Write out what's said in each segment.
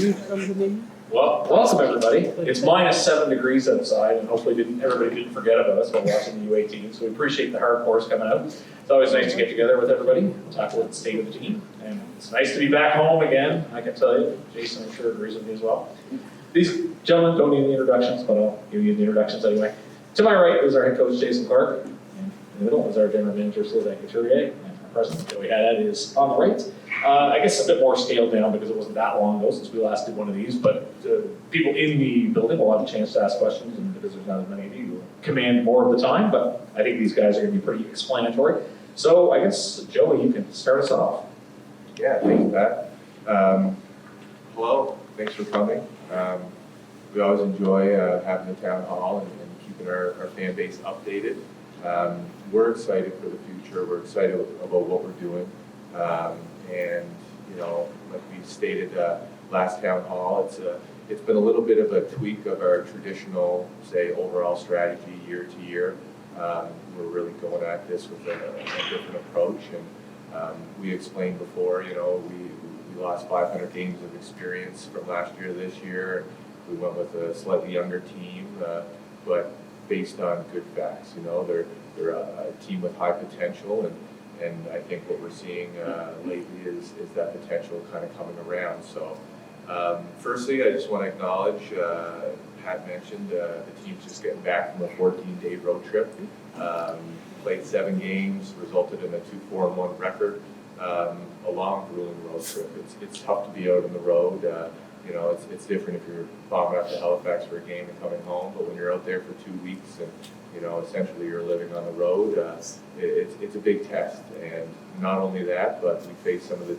Well, welcome everybody. It's -7 degrees outside, and hopefully everybody didn't forget about us while watching the U18. So we appreciate the hardcores coming out. It's always nice to get together with everybody, talk about the state of the team, and it's nice to be back home again. I can tell you, Jason, I'm sure agrees with me as well. These gentlemen don't need the introductions, but I'll give you the introductions anyway. To my right is our head coach, Jason Clark. In the middle is our general manager, Sylvain Couturier. And our president, Joey Haddad, is on the right. I guess a bit more scaled down because it wasn't that long ago since we last did one of these, but people in the building will have a chance to ask questions, and because there's not as many of you, will command more of the time, but I think these guys are going to be pretty explanatory. So I guess, Joey, you can start us off. Yeah, thanks, Pat. Hello, thanks for coming. We always enjoy having the town hall and keeping our fan base updated. We're excited for the future. We're excited about what we're doing. And, you know, like we stated last town hall, it's been a little bit of a tweak of our traditional, say, overall strategy year to year. We're really going at this with a different approach. And we explained before, you know, we lost 500 games of experience from last year to this year. We went with a slightly younger team, but based on good facts. You know, they're a team with high potential, and I think what we're seeing lately is that potential kind of coming around. So firstly, I just want to acknowledge, Pat mentioned, the team's just getting back from a 14-day road trip. Played 7 games, resulted in a 2-4-1 record. A long, grueling road trip. It's tough to be out on the road. You know, it's different if you're bombing up to Halifax for a game and coming home, but when you're out there for 2 weeks and, you know, essentially you're living on the road, it's a big test. And not only that, but we face some of the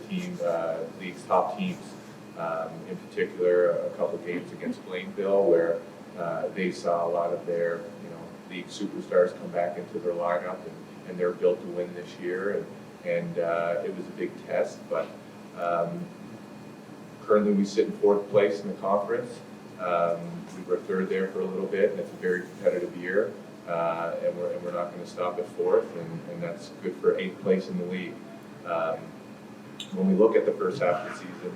league's top teams. In particular, a couple of games against Plainville where they saw a lot of their, you know, league superstars come back into their lineup, and they're built to win this year. And it was a big test, but currently we sit in 4th place in the conference. We were 3rd there for a little bit, and it's a very competitive year. And we're not going to stop at 4th, and that's good for 8th place in the league. When we look at the first half of the season,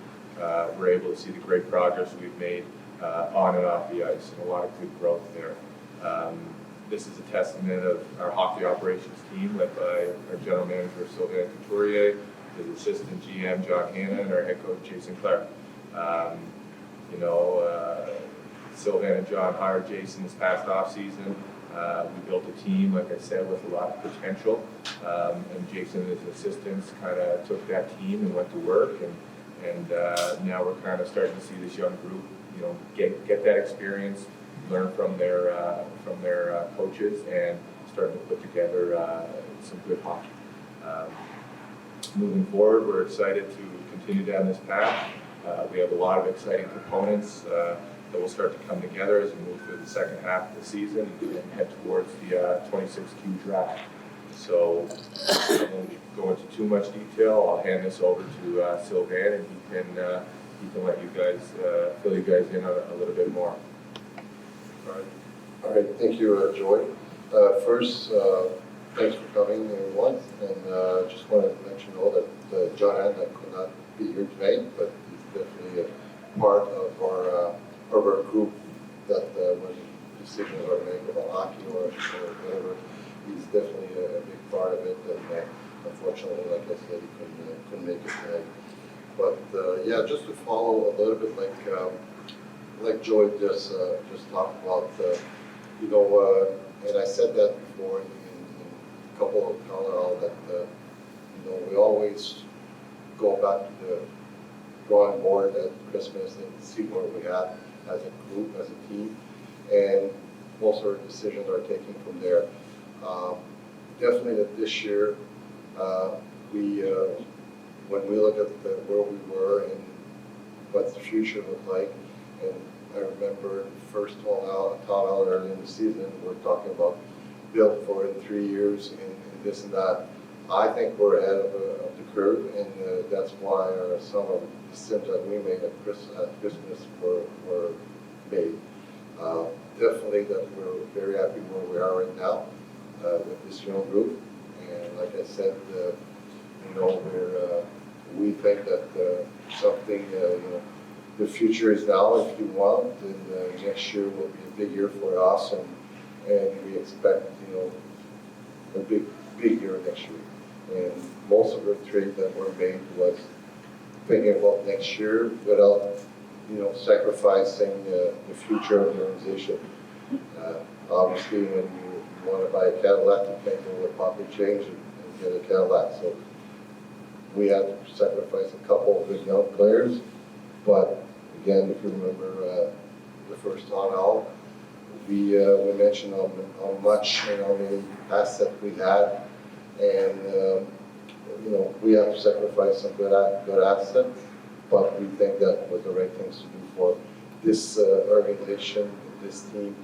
we're able to see the great progress we've made on and off the ice, and a lot of good growth there. This is a testament of our hockey operations team led by our general manager, Sylvain Couturier, his assistant GM, John Hanna, and our head coach, Jason Clark. You know, Sylvain and John hired Jason this past offseason. We built a team, like I said, with a lot of potential. And Jason and his assistants kind of took that team and went to work. And now we're kind of starting to see this young group, you know, get that experience, learn from their coaches, and starting to put together some good hockey. Moving forward, we're excited to continue down this path. We have a lot of exciting components that will start to come together as we move through the second half of the season and head towards the 26Q draft. So I won't go into too much detail. I'll hand this over to Sylvain, and he can let you guys fill you guys in a little bit more. All right. Thank you, Joy. First, thanks for coming, everyone. And just want to let you know that John Hanna could not be here tonight, but he's definitely a part of our group that when decisions are made about hockey or whatever, he's definitely a big part of it. And unfortunately, like I said, he couldn't make it tonight. But yeah, just to follow a little bit like Joy just talked about, you know, and I said that before in a couple of Colorado that you know, we always go back to the drawing board at Christmas and see where we at as a group, as a team, and most of our decisions are taken from there. Definitely that this year, when we look at where we were and what the future looked like, and I remember first Tom Allen early in the season, we're talking about built for in 3 years and this and that. I think we're ahead of the curve, and that's why some of the decisions that we made at Christmas were made. Definitely that we're very happy where we are right now with this young group. And like I said, you know, we think that something, you know, the future is now if you want, and next year will be a big year for us, and we expect, a big year next year. And most of the trade that were made was thinking about next year without, sacrificing the future of the organization. Obviously, when you want to buy a Cadillac, you can't go with pocket change and get a Cadillac. So we had to sacrifice a couple of good young players, but again, if you remember the first town hall, we mentioned how much and how many assets we had, and we have to sacrifice some good assets, but we think that was the right things to do for this organization, this team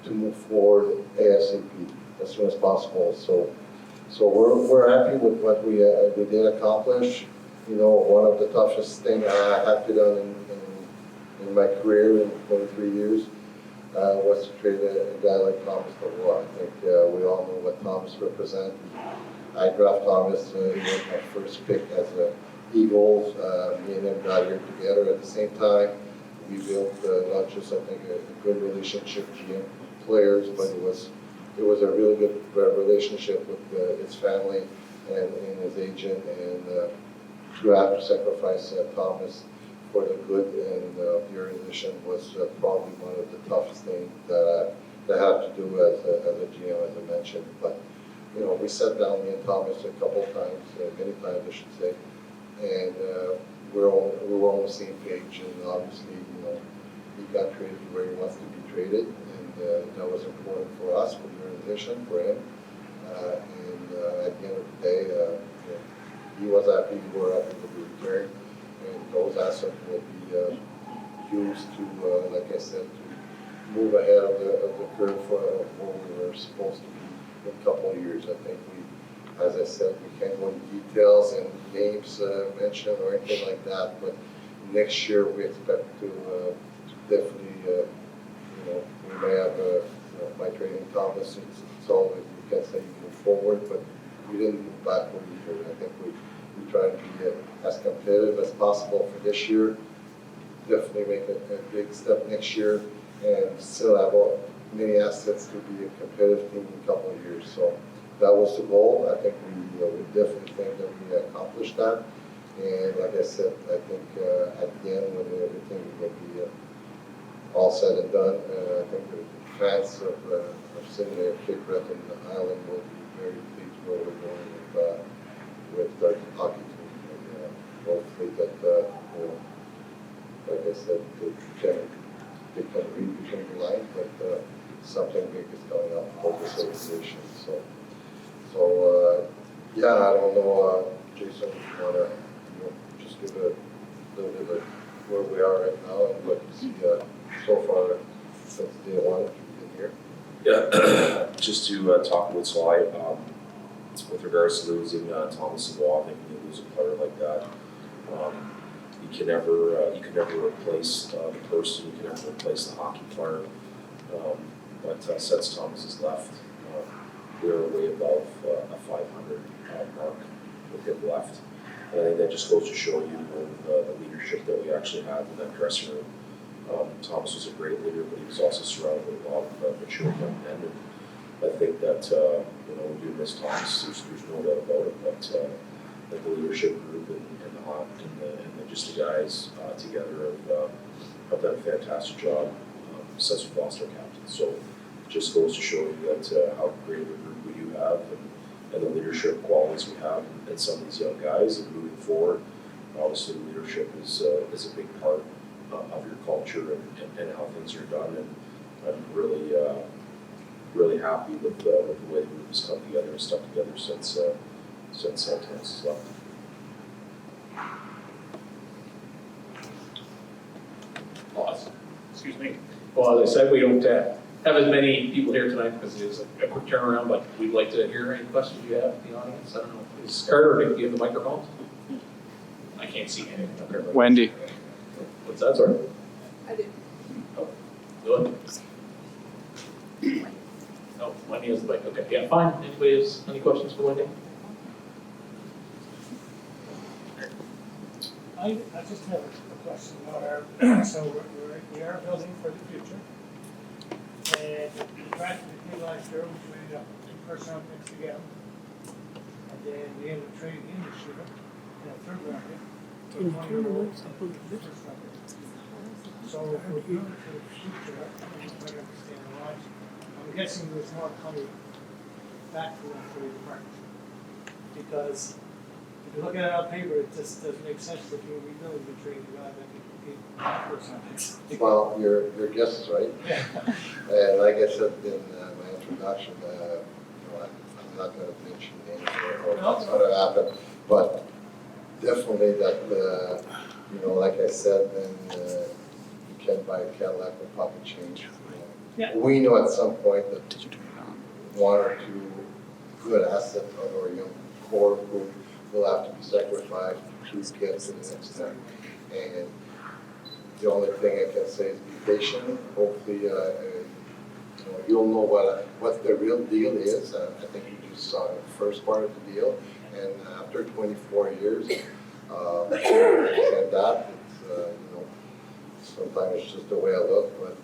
to move forward ASAP as soon as possible. So we're happy with what we did accomplish. One of the toughest things I had to do in my career in 23 years was to trade a guy like Thomas Lavoie. I think we all know what Thomas represents. I drafted Thomas, he was my first pick as an Eagles. Me and him got here together at the same time. We built not just, I think, a good relationship GM players, but it was a really good relationship with his family and his agent, and to have to sacrifice Thomas for the good and the organization was probably one of the toughest things that I had to do as a GM, as I mentioned. But we sat down, me and Thomas, a couple of times, many times I should say, and we were on the same page. And obviously, he got traded where he wants to be traded, and that was important for us, for the organization, for him. And at the end of the day, he was happy, we were happy with the return, and those assets will be used to, like I said, to move ahead of the curve for where we were supposed to be in a couple of years. I think as I said, we can't go into details and names mentioned or anything like that, but next year we expect to definitely, we may have, by trading Thomas, it's always, we can say you move forward, but we didn't move backward either. I think we try to be as competitive as possible for this year, definitely make a big step next year, and still have many assets to be a competitive team in a couple of years. So that was the goal. I think we definitely think that we accomplished that. And like I said, I think at the end, when everything will be all said and done, I think the fans of sitting there at Cape Breton Island will be very pleased where we're going with our hockey team. And hopefully that, like I said, they can read between the lines, but something big is coming up for this organization. So yeah, I don't know, Jason, if you want to just give a little bit of where we are right now and what you see so far since day one that you've been here. Yeah, just to talk about Sly, with regards to losing Thomas Lavoie, I think when you lose a player like that, you can never replace the person, you can never replace the hockey player. But since Thomas has left, we're way above a 500 mark with him left. And I think that just goes to show you the leadership that we actually had in that dressing room. Thomas was a great leader, but he was also surrounded with a lot of mature young men. And I think that we do miss Thomas. There's no doubt about it. But the leadership group and the Hawk and just the guys together have done a fantastic job since we lost our captain. So it just goes to show you that how great of a group we do have and the leadership qualities we have in some of these young guys. And moving forward, obviously leadership is a big part of your culture and how things are done. And I'm really happy with the way the group has come together and stuck together since Thomas has left. Excuse me. Well, as I said, we don't have as many people here tonight because it is a quick turnaround, but we'd like to hear any questions you have in the audience. I don't know. Is Carter, do you have the microphone? I can't see anything. Okay, Wendy. What's that, sorry? I do. Oh, go ahead. Oh, Wendy has the mic. Okay, yeah, fine. Anybody has any questions for Wendy? I just have a question about our, so we are building for the future. And the fact that we last year, we made up two personnel mix together. And then we ended up trading in this year, in a third round. So if we're doing it for the future, I think we better understand the logic. I'm guessing there's more coming back to us for the department. Because if you look at it on paper, it just doesn't make sense if you're rebuilding the trade rather than keep personnel mix. Well, your guess is right. Yeah. And like I said in my introduction, I'm not going to mention names or what's going to happen, but definitely that, like I said, then you can buy a Cadillac with pocket change. Yeah. We know at some point that one or two good assets of our young core group will have to be sacrificed to get to the next step. And the only thing I can say is be patient. Hopefully, you'll know what the real deal is. I think you just saw the first part of the deal. And after 24 years, and that, it's, sometimes it's just the way I look. But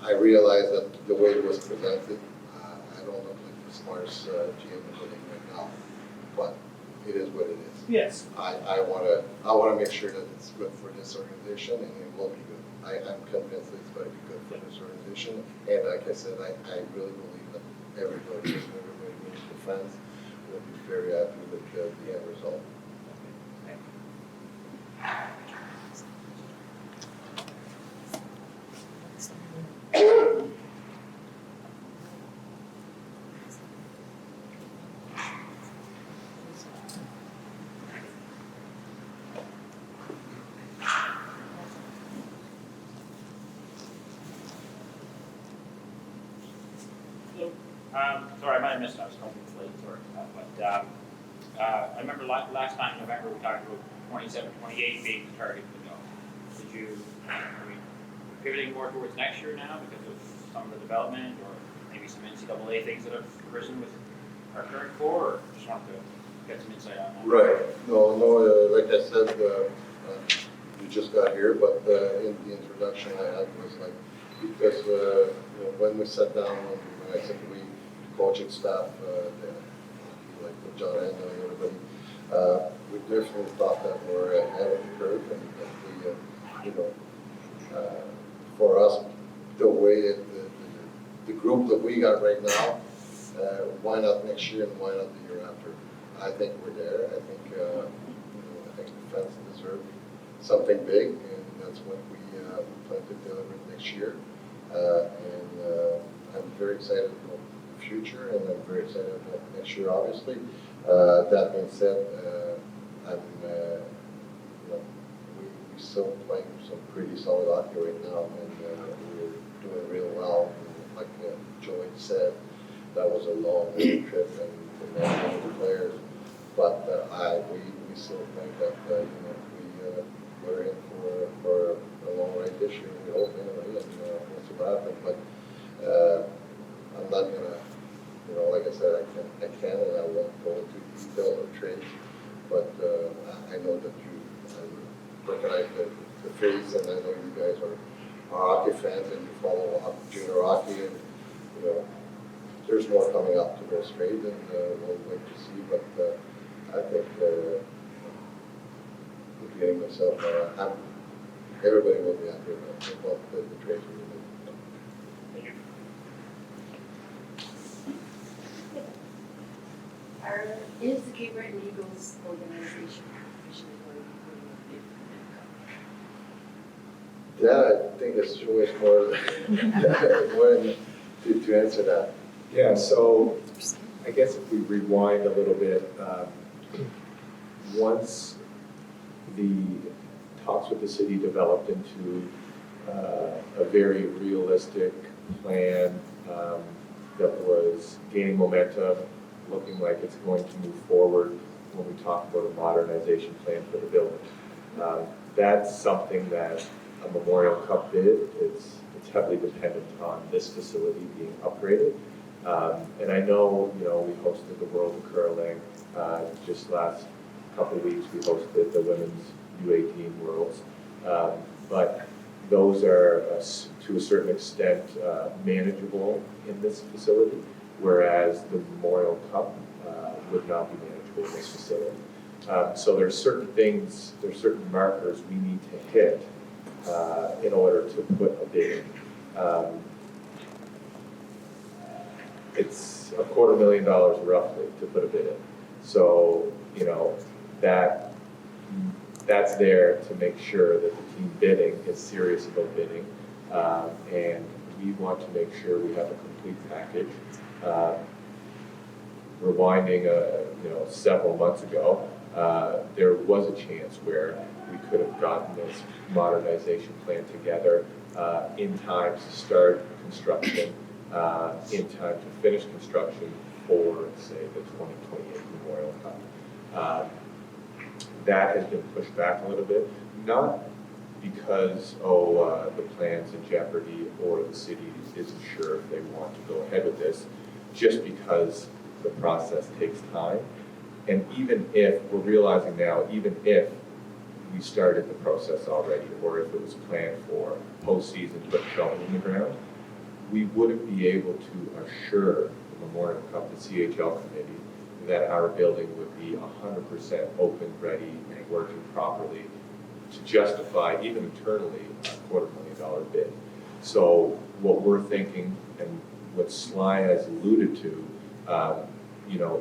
I realize that the way it was presented, I don't look like the smartest GM in the league right now. But it is what it is. Yes. I wanna make sure that it's good for this organization, and it will be good. I'm convinced that it's gonna be good for this organization, and like I said, I really believe that everybody means the fans will be very happy with the end result. Sorry, I might have missed it, I was hoping it was late, sorry. I remember last time in November, we talked about 27, 28 being the target to go. Are we pivoting more towards next year now because of some of the development or maybe some NCAA things that have arisen with our current core, or just wanted to get some insight on that? Right. No, like I said, you just got here, but in the introduction I had was like, because when we sat down, when I said we, coaching staff, like with John and everybody, we definitely thought that we're ahead of the curve, and that we, for us, the way the group that we got right now, why not next year and why not the year after? I think we're there. I think the fans deserve something big, and that's what we plan to deliver next year. And I'm very excited about the future, and I'm very excited about next year, obviously. That being said, we still playing some pretty solid hockey right now, and we're doing real well. And like Joey said, that was a long trip and many players, but we still think that we're in for a long ride this year. We hope anyway, and we'll see what happens. But I'm not gonna, like I said, I can and I won't go into detail of trades, but I know that you recognize the face, and I know you guys are hockey fans and you follow junior hockey, and there's more coming up to those trades, and we'll wait to see. But I think getting myself, everybody will be happy about the trades we made. Thank you. Is the Cape Breton Eagles organization officially going to be Yeah, I think it's always more to answer that. Yeah, so I guess if we rewind a little bit, once the talks with the city developed into a very realistic plan that was gaining momentum, looking like it's going to move forward when we talk about a modernization plan for the building. That's something that a Memorial Cup bid, it's heavily dependent on this facility being upgraded. And I know, we hosted the World of Curling, just last couple of weeks we hosted the Women's U18 Worlds. But those are, to a certain extent, manageable in this facility, whereas the Memorial Cup would not be manageable in this facility. So there's certain things, there's certain markers we need to hit in order to put a bid in. It's $250,000 roughly to put a bid in. So, you know, that's there to make sure that the team bidding is serious about bidding. And we want to make sure we have a complete package. Rewinding, several months ago, there was a chance where we could have gotten this modernization plan together in time to start construction, in time to finish construction for, say, the 2028 Memorial Cup. That has been pushed back a little bit, not because, the plan's in jeopardy or the city isn't sure if they want to go ahead with this, just because the process takes time. And even if, we're realizing now, even if we started the process already, or if it was planned for postseason, put shovel in the ground, we wouldn't be able to assure the Memorial Cup, the CHL committee, that our building would be 100% open, ready, and working properly to justify, even internally, a $250,000 bid. So what we're thinking, and what Sly has alluded to,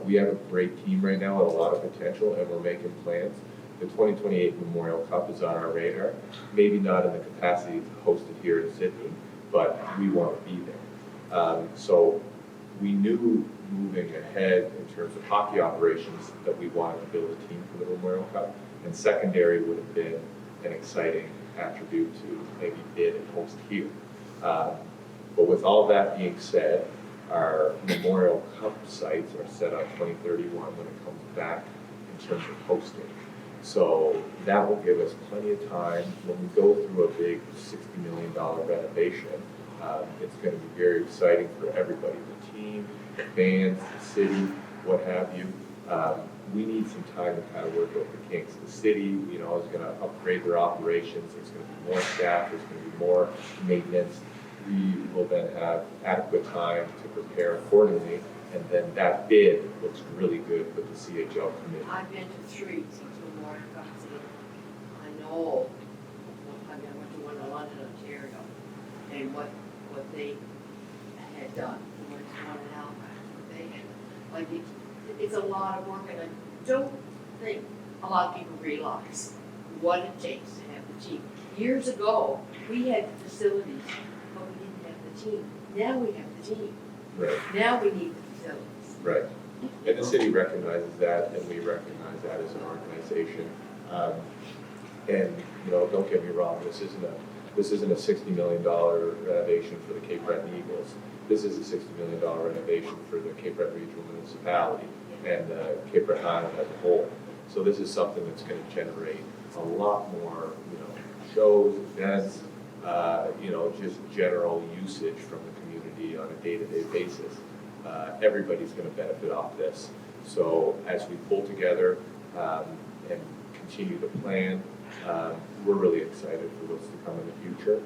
we have a great team right now with a lot of potential, and we're making plans. The 2028 Memorial Cup is on our radar, maybe not in the capacity to host it here in Sydney, but we want to be there. So we knew moving ahead in terms of hockey operations that we wanted to build a team for the Memorial Cup, and secondary would have been an exciting attribute to maybe bid and host here. But with all that being said, our Memorial Cup sites are set on 2031 when it comes back in terms of hosting. So that will give us plenty of time when we go through a big $60 million renovation. It's going to be very exciting for everybody, the team, the fans, the city, what have you. We need some time to kind of work out the kinks. The city, is going to upgrade their operations. There's going to be more staff. There's going to be more maintenance. We will then have adequate time to prepare accordingly, and then that bid looks really good with the CHL committee. I've been to 3 since Memorial Cup. I know, I went to one in London, Ontario, and what they had done. I went to one in Halifax, what they had, it's a lot of work, and I don't think a lot of people realize what it takes to have the team. Years ago, we had the facilities, but we didn't have the team. Now we have the team. Right. Now we need the facilities. Right. And the city recognizes that, and we recognize that as an organization. And don't get me wrong, this isn't a $60 million renovation for the Cape Breton Eagles. This is a $60 million renovation for the Cape Breton Regional Municipality and Cape Breton Island as a whole. So this is something that's going to generate a lot more, shows, events, just general usage from the community on a day-to-day basis. Everybody's going to benefit off this. So as we pull together and continue to plan, we're really excited for what's to come in the future.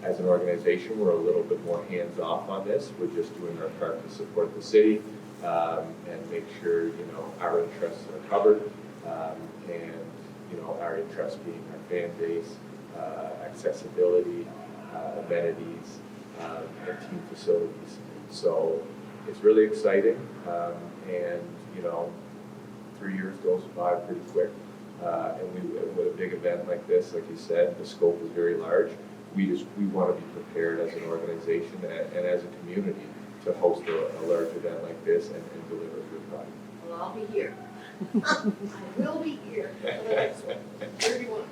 As an organization, we're a little bit more hands-off on this. We're just doing our part to support the city and make sure, our interests are covered, and, our interests being our fan base, accessibility, amenities, and team facilities. So it's really exciting, and 3 years goes by pretty quick. And with a big event like this, like you said, the scope is very large. We want to be prepared as an organization and as a community to host a large event like this and deliver a good product. Well, I'll be here. I will be here for the next one. 31.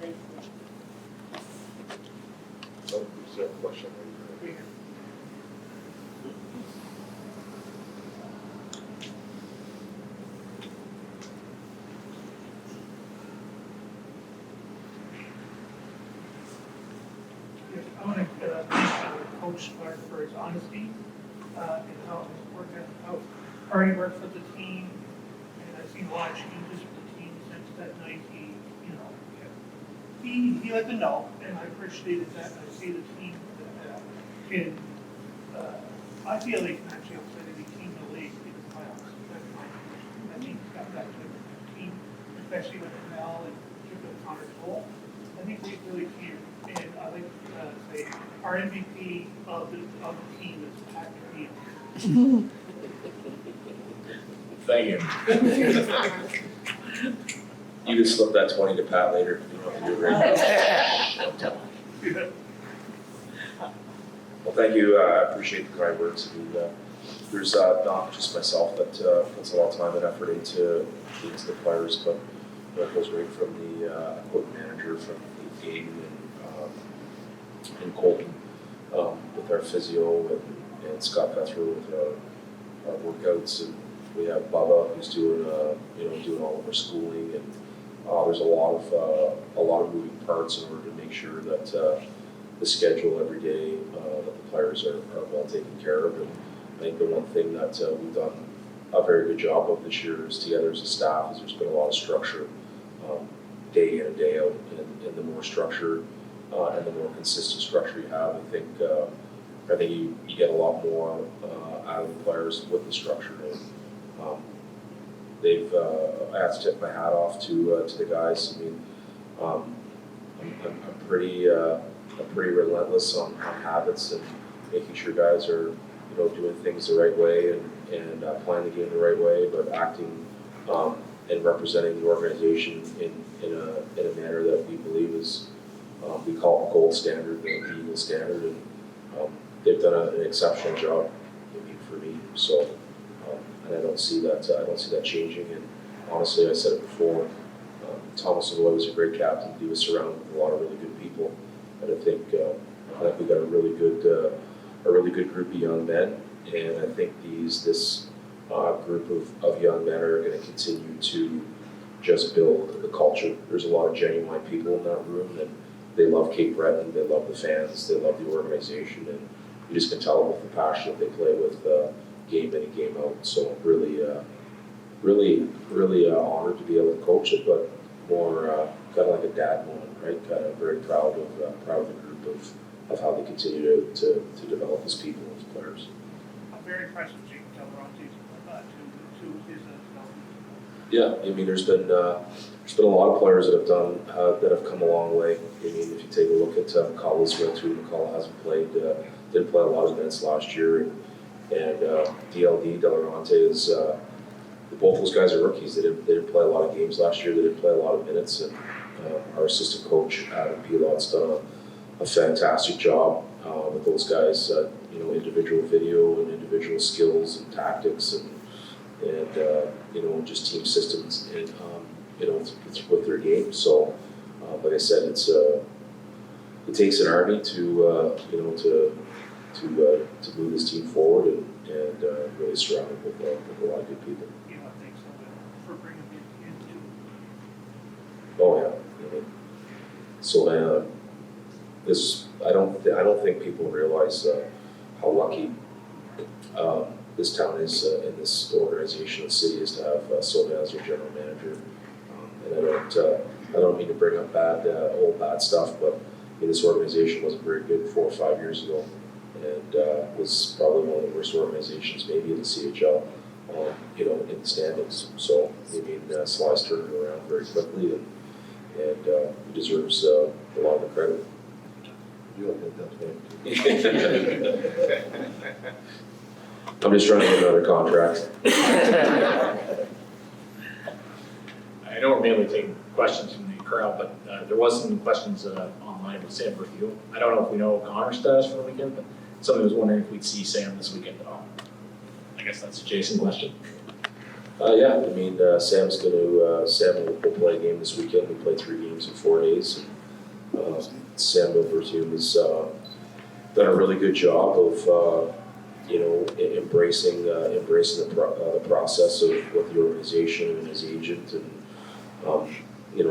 Thank you. So, is there a question? I want to thank Coach Clark for his honesty and how he's already worked with the team, and I've seen a lot of changes with the team since that he let them know, and I appreciated that, and I see the team that can, I feel they can actually upset any team in the league in the playoffs. That's my opinion. I think he's got that type of team, especially with Mel and Connor Cole. I think they really can, and I like to say, our MVP of the team is Pat Camille. Thank you. You can slip that 20 to Pat later. You don't have to do it right now. Well, thank you. I appreciate the kind words. I mean, there's not just myself that puts a lot of time and effort into the players, but it goes right from the equipment manager, from the game and Colton with our physio and Scott Guthrie with our workouts, and we have Bubba who's doing all of our schooling, and there's a lot of moving parts in order to make sure that the schedule every day that the players are well taken care of. And I think the one thing that we've done a very good job of this year is together as a staff is there's been a lot of structure day in and day out, and the more structure and the more consistent structure you have, I think you get a lot more out of the players with the structure. And, I have to tip my hat off to the guys. I mean, I'm pretty relentless on habits and making sure guys are doing things the right way and playing the game the right way, but acting and representing the organization in a manner that we believe is we call it gold standard, the Eagle standard, and they've done an exceptional job for me. So. And I don't see that changing. And honestly, I said it before, Thomas Savoy was a great captain. He was surrounded with a lot of really good people, and I think we got a really good group of young men. And I think this group of young men are going to continue to just build the culture. There's a lot of genuine people in that room, and they love Cape Breton. They love the fans. They love the organization, and you just can tell with the passion that they play with. Game in and game out. So really honored to be able to coach it, but more kind of like a dad moment, right? Kind of very proud of the group of how they continue to develop as people, as players. I'm very impressed with Jake Delarante to his development. Yeah, I mean, there's been a lot of players that have come a long way. I mean, if you take a look at McCall Smith, who McCall hasn't played, didn't play a lot of minutes last year. And DLD, Delarante is, both those guys are rookies. They didn't play a lot of games last year. They didn't play a lot of minutes. And our assistant coach, Adam Pilot's done a fantastic job with those guys, individual video and individual skills and tactics and just team systems and, with their game. So, like I said, it takes an army to move this team forward and really surround it with a lot of good people. You know, thanks for bringing me into. Oh yeah. So I don't think people realize how lucky this town is in this organization. The city is to have Sylvain as their general manager. And I don't mean to bring up old bad stuff, but this organization wasn't very good 4 or 5 years ago. And was probably one of the worst organizations maybe in the CHL, in the standings. So, I mean, Sly's turned it around very quickly, and he deserves a lot of the credit. You don't get that I'm just trying to get another contract. I know we're mainly taking questions from the crowd, but there was some questions online with Sam Review. I don't know if we know Connor's status for the weekend, but somebody was wondering if we'd see Sam this weekend at all. I guess that's a Jason question. Yeah, I mean, Sam will play a game this weekend. We played 3 games in 4 days. And, Sam Breton has done a really good job of, embracing the process of what the organization and his agent and,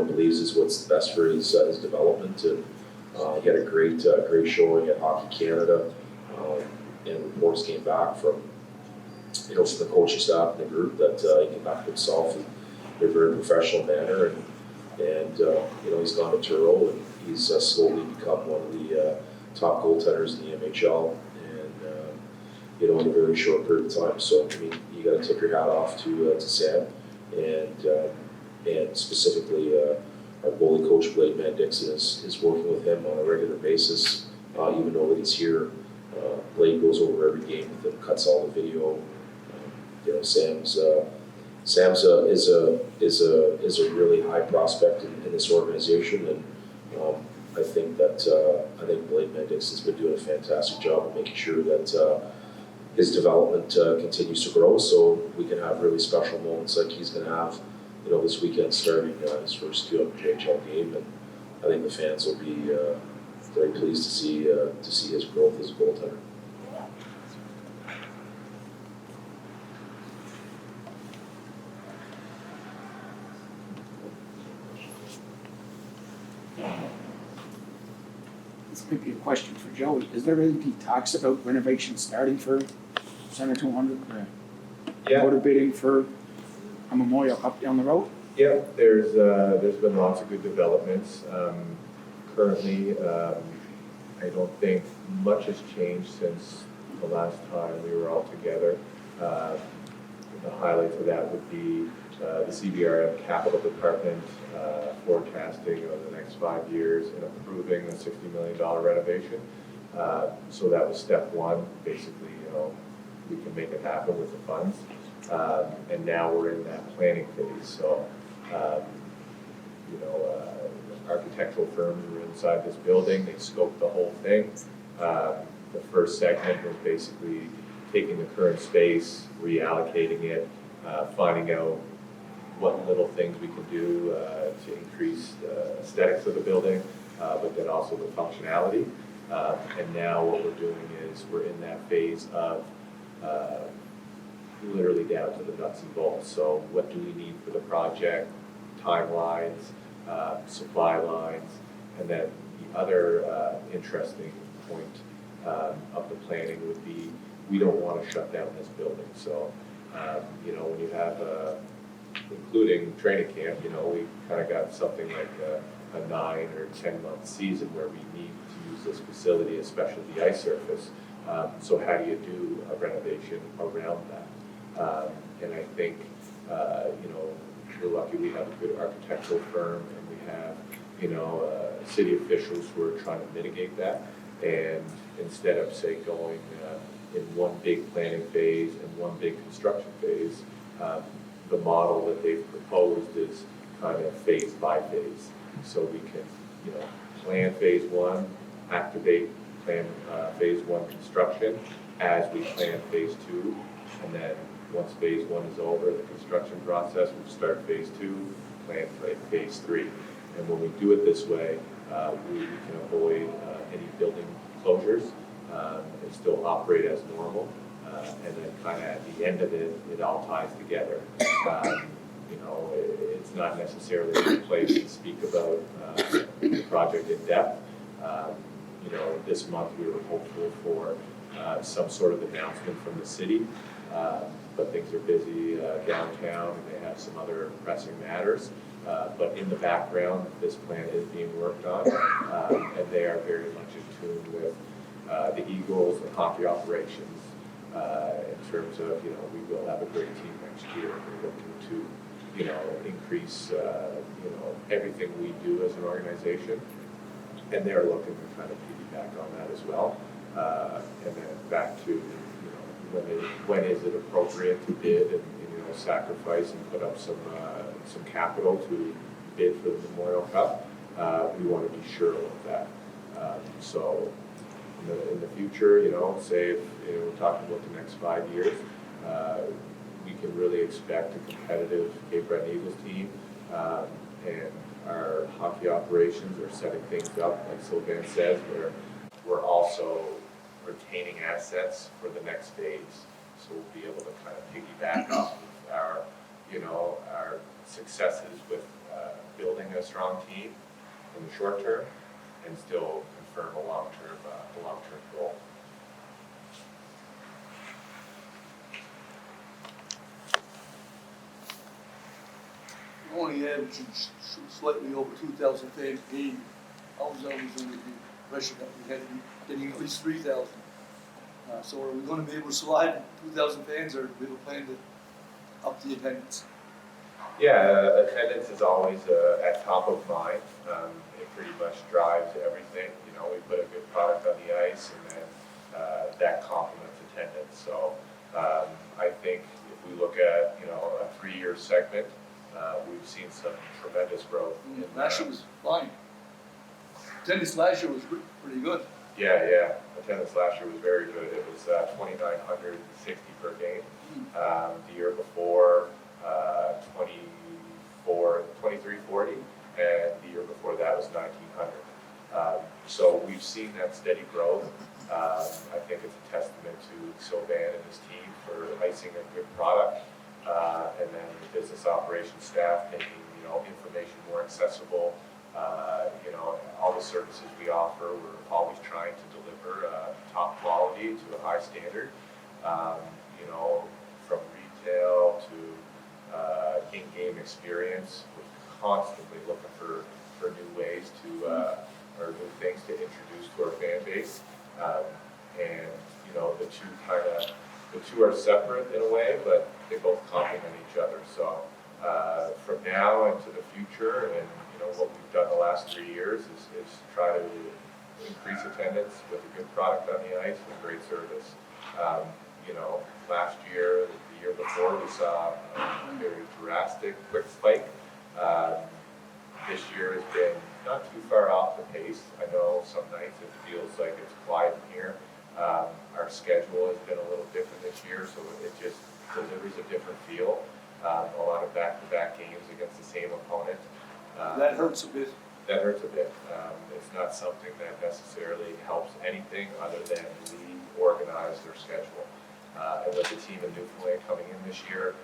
believes is what's best for his development. And he had a great showing at Hockey Canada. And reports came back from the coaching staff and the group that he came back to himself in a very professional manner. And And, he's gone to Turo, and he's slowly become one of the top goaltenders in the MHL, and, in a very short period of time. So, I mean, you gotta tip your hat off to Sam, and specifically, our goalie coach, Blade Van Dixon, is working with him on a regular basis. Even though that he's here, Blade goes over every game with him, cuts all the video. Sam's is a really high prospect in this organization, and I think Blade Van Dixon's been doing a fantastic job of making sure that his development continues to grow, so we can have really special moments like he's going to have, this weekend starting his first QMJHL game, and I think the fans will be very pleased to see his growth as a goaltender. This might be a question for Joey. Is there any talks about renovation starting for Center 200? Order bidding for a memorial up down the road? Yeah, there's been lots of good developments. Currently, I don't think much has changed since the last time we were all together. The highlight for that would be the CBRM Capital Department forecasting over the next 5 years and approving a $60 million renovation. So that was step one. Basically, we can make it happen with the funds. And now we're in that planning phase. So, architectural firms were inside this building. They scoped the whole thing. The first segment was basically taking the current space, reallocating it, finding out what little things we can do to increase the aesthetics of the building, but then also the functionality. And now what we're doing is we're in that phase of literally down to the nuts and bolts. So what do we need for the project, timelines, supply lines, and then the other interesting point of the planning would be we don't want to shut down this building. So, when you have, including training camp, we kind of got something like a 9 or 10 month season where we need to use this facility, especially the ice surface. So how do you do a renovation around that? And I think, we're lucky we have a good architectural firm, and we have, city officials who are trying to mitigate that. And instead of, say, going in one big planning phase and one big construction phase, the model that they've proposed is kind of phase by phase. So we can, plan phase one, activate, plan phase one construction as we plan phase two, and then once phase one is over, the construction process, we'll start phase two, plan phase three. And when we do it this way, we can avoid any building closures and still operate as normal. And then kind of at the end of it, it all ties together. It's not necessarily a place to speak about the project in depth. This month we were hopeful for some sort of announcement from the city, but things are busy downtown, and they have some other pressing matters. But in the background, this plan is being worked on, and they are very much in tune with the Eagles and hockey operations in terms of, we will have a great team next year. We're looking to, increase, everything we do as an organization. And they're looking to kind of piggyback on that as well. And then back to, when is it appropriate to bid and, sacrifice and put up some capital to bid for the Memorial Cup. We want to be sure of that. So in the future, say if we're talking about the next 5 years, we can really expect a competitive Cape Breton Eagles team, and our hockey operations are setting things up, like Sylvain says, where we're also retaining assets for the next phase. So we'll be able to kind of piggyback off of our successes with building a strong team in the short term, and still confirm a long-term goal. The only only averaging slightly over 2,000 fans a game. I was always under the impression that we had to be getting at least 3,000. So are we going to be able to slide 2,000 fans, or do we have a plan to up the attendance? Yeah, attendance is always at top of mind. It pretty much drives everything. You know, we put a good product on the ice, and then that complements attendance. So I think if we look at, you know, a 3-year segment, we've seen some tremendous growth. Last year was fine. Attendance last year was pretty good. Yeah. Attendance last year was very good. It was 2,960 per game. The year before, 2,340, and the year before that was 1,900. So we've seen that steady growth. I think it's a testament to Sylvain and his team for icing a good product, and then the business operations staff making, you know, information more accessible. You know, all the services we offer, we're always trying to deliver top quality to a high standard. You know, from retail to in-game experience, we're constantly looking for new ways to, or new things to introduce to our fan base. And, you know, the two are separate in a way, but they both complement each other. So from now into the future, and you know what we've done the last 3 years is try to increase attendance with a good product on the ice and great service. You know, last year, the year before, we saw a very drastic, quick spike. This year has been not too far off the pace. I know some nights it feels like it's quiet in here. Our schedule has been a little different this year, so it just delivers a different feel. A lot of back-to-back games against the same opponent. That hurts a bit. That hurts a bit. It's not something that necessarily helps anything other than we organize their schedule. And with the team in Newfoundland coming in this year,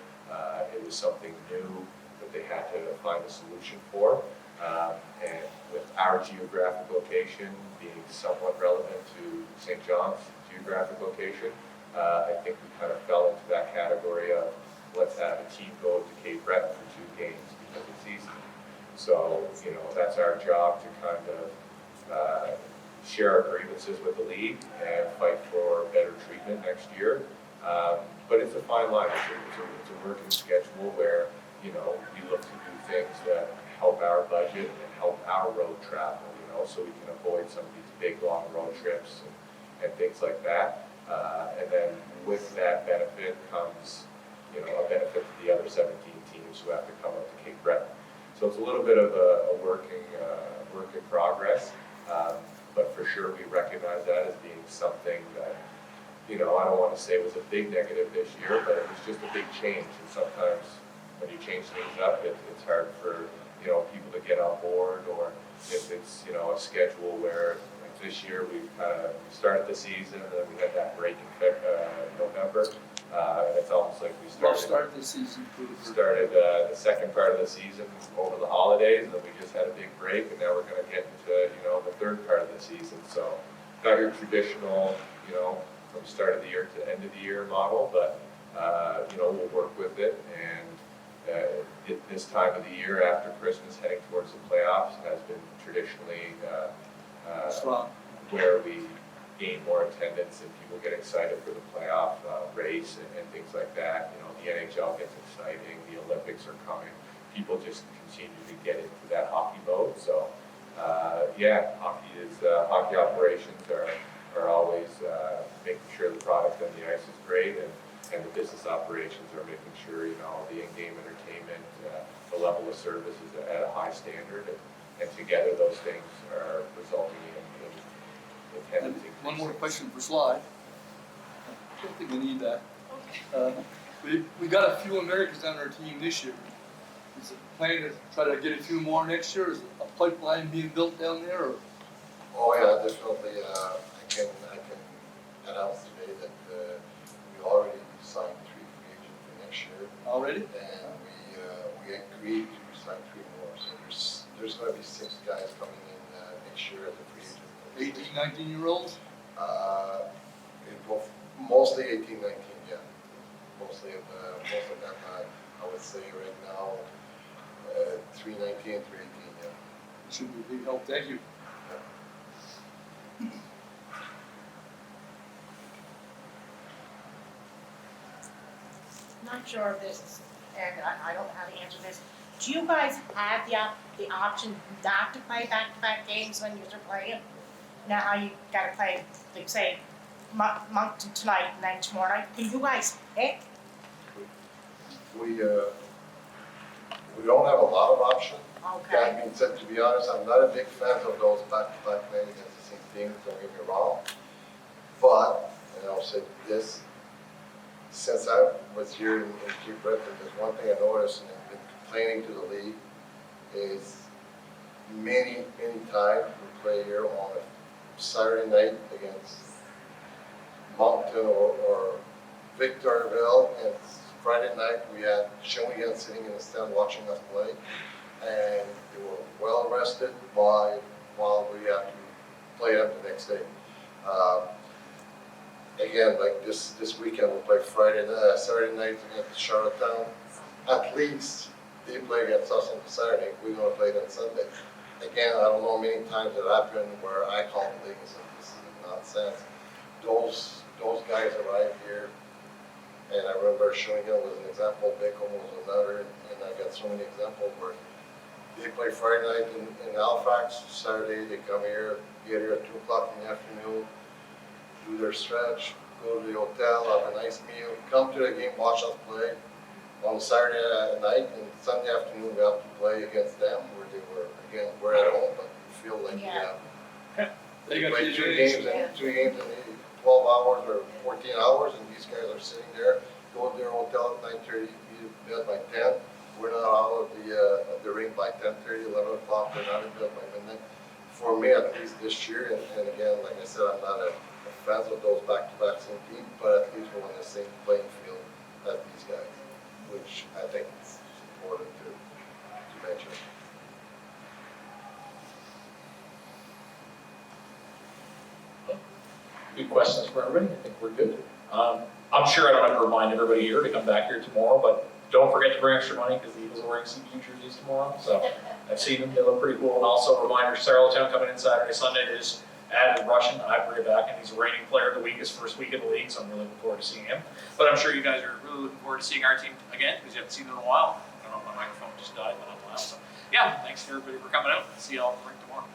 it was something new that they had to find a solution for. And with our geographic location being somewhat relevant to St. John's geographic location, I think we kind of fell into that category of let's have a team go to Cape Breton for 2 games because it's easy. So, you know, that's our job to kind of share our grievances with the league and fight for better treatment next year. But it's a fine line. It's a working schedule where, you know, we look to do things that help our budget and help our road travel, you know, so we can avoid some of these big, long road trips and things like that. And then with that benefit comes, you know, a benefit to the other 17 teams who have to come up to Cape Breton. So it's a little bit of a work in progress, but for sure we recognize that as being something that, you know, I don't want to say was a big negative this year, but it was just a big change. And sometimes when you change things up, it's hard for, you know, people to get on board, or if it's, you know, a schedule where like this year we kind of started the season and then we had that break in November. And it's almost like we started the season. The second part of the season over the holidays, and then we just had a big break, and now we're going to get into, you know, the third part of the season. So not your traditional, you know, from start of the year to end of the year model, but you know, we'll work with it. And this time of the year after Christmas, heading towards the playoffs, has been traditionally where we gain more attendance and people get excited for the playoff race and things like that. You know, the NHL gets exciting, the Olympics are coming. People just continue to get into that hockey mode. So, yeah, hockey operations are always making sure the product on the ice is great, and the business operations are making sure, you know, the in-game entertainment, the level of service is at a high standard, and together those things are resulting in attendance increase. One more question for Sly. I don't think we need that. We got a few Americans on our team this year. Is it plan to try to get a few more next year? Is a pipeline being built down there? Or? Oh yeah, definitely. I can announce today that we already signed 3 free agents for next year. Already? And we agreed to sign 3 more. So there's going to be 6 guys coming in next year as a free agent. 18, 19-year-olds? Mostly 18, 19, yeah. Most of them, I would say right now, 319 and 318, yeah. Should be a big help, thank you. Not sure if this is, and I don't know how to answer this. Do you guys have the option not to play back-to-back games when you're playing? Now how you gotta play, like say, Moncton tonight and then tomorrow night, can you guys pick? We don't have a lot of options. Okay, That being said, to be honest, I'm not a big fan of those back-to-back playing against the same teams, don't get me wrong. But, and I'll say this, since I was here in Cape Breton, there's one thing I noticed, and I've been complaining to the league, is many times we play here on a Saturday night against Moncton or Victorville, and Friday night we had Shawinigan sitting in the stand watching us play, and they were well rested while we had to play them the next day. Again, like this weekend, we'll play Saturday night against Charlottetown. At least they play against us on Saturday. We're going to play them Sunday. Again, I don't know many times it happened where I called the league and said, this is nonsense. Those guys arrived here, and I remember Shawinigan was an example, Bacon was another, and I got so many examples where they play Friday night in Halifax, Saturday they come here, get here at 2 o'clock in the afternoon, do their stretch, go to the hotel, have a nice meal, come to the game, watch us play on Saturday night, and Sunday afternoon we have to play against them, where they were, again, we're at home, but we feel like we Yeah. have. They got play the two advantage. games in 12 hours or 14 hours, and these guys are sitting there, go to their hotel at 9:30, be in bed by 10. We're not out of the ring by 10:30, 11 o'clock, we're not in bed by midnight. For me, at least this year, and again, like I said, I'm not a fan of those back-to-back same team, but at least we're on the same playing field as these guys, which I think is important to mention. Good questions for everybody. I think we're good. I'm sure I don't have to remind everybody here to come back here tomorrow, but don't forget to bring extra money because the Eagles are wearing CBU jerseys tomorrow. So I've seen them; they look pretty cool. And also a reminder: Charlottetown coming in Saturday, Sunday. They just added Russian, and I bring it back, and he's a reigning player of the week, his first week in the league. So I'm really looking forward to seeing him. But I'm sure you guys are really looking forward to seeing our team again because you haven't seen them in a while. I don't know if my microphone just died, but I'm loud. So yeah, thanks to everybody for coming out. See y'all tomorrow.